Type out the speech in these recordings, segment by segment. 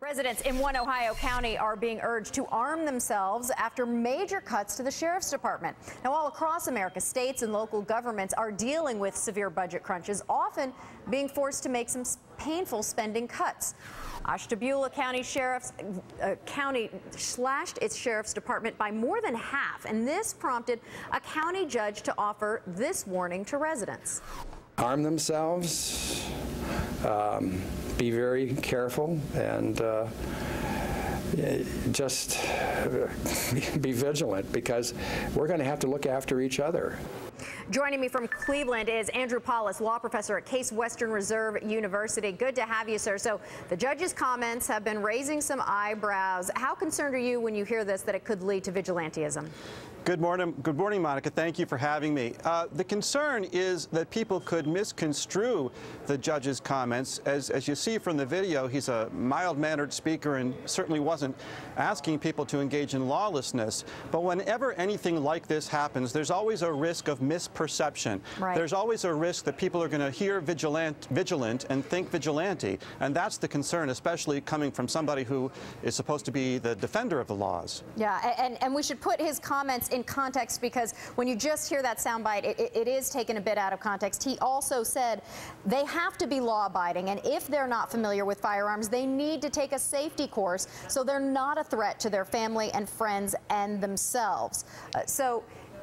Residents in one Ohio county are being urged to arm themselves after major cuts to the sheriff's department. Now, all across America, states and local governments are dealing with severe budget crunches, often being forced to make some painful spending cuts. Ashtabula County slashed its sheriff's department by more than half, and this prompted a county judge to offer this warning to residents. Arm themselves, be very careful, and just be vigilant, because we're going to have to look after each other. Joining me from Cleveland is Andrew Pollis, law professor at Case Western Reserve University. Good to have you, sir. So the judge's comments have been raising some eyebrows. How concerned are you when you hear this, that it could lead to vigilantism? Good morning, Monica. Thank you for having me. The concern is that people could misconstrue the judge's comments. As you see from the video, he's a mild-mannered speaker and certainly wasn't asking people to engage in lawlessness. But whenever anything like this happens, there's always a risk of misperception. Right. There's always a risk that people are going to hear vigilant and think vigilante. And that's the concern, especially coming from somebody who is supposed to be the defender of the laws. Yeah, and we should put his comments in context, because when you just hear that soundbite, it is taken a bit out of context. He also said they have to be law-abiding, and if they're not familiar with firearms, they need to take a safety course so they're not a threat to their family and friends and themselves. So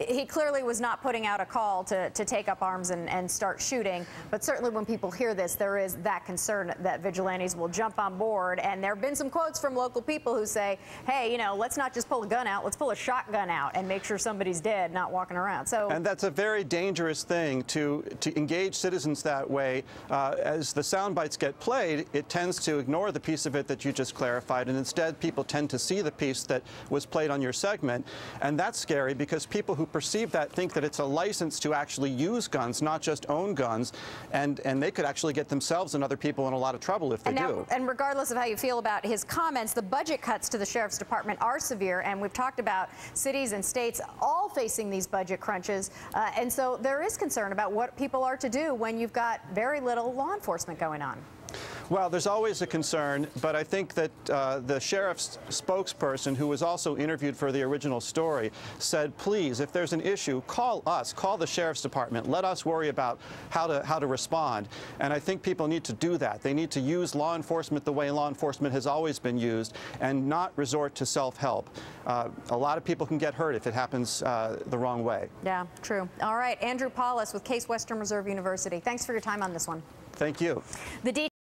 he clearly was not putting out a call to take up arms and start shooting, but certainly when people hear this, there is that concern that vigilantes will jump on board. And there have been some quotes from local people who say, hey, you know, let's not just pull a gun out, let's pull a shotgun out and make sure somebody's dead, not walking around. And that's a very dangerous thing, to engage citizens that way. As the sound bites get played, it tends to ignore the piece of it that you just clarified, and instead people tend to see the piece that was played on your segment. And that's scary, because people who perceive that think that it's a license to actually use guns, not just own guns, and they could actually get themselves and other people in a lot of trouble if they do. And regardless of how you feel about his comments, the budget cuts to the sheriff's department are severe, and we've talked about cities and states all facing these budget crunches, and so there is concern about what people are to do when you've got very little law enforcement going on. Well, there's always a concern, but I think that the sheriff's spokesperson, who was also interviewed for the original story, said, please, if there's an issue, call us, call the sheriff's department. Let us worry about how to respond. And I think people need to do that. They need to use law enforcement the way law enforcement has always been used, and not resort to self-help. A lot of people can get hurt if it happens the wrong way. Yeah, true. All right, Andrew Pollis with Case Western Reserve University. Thanks for your time on this one. Thank you.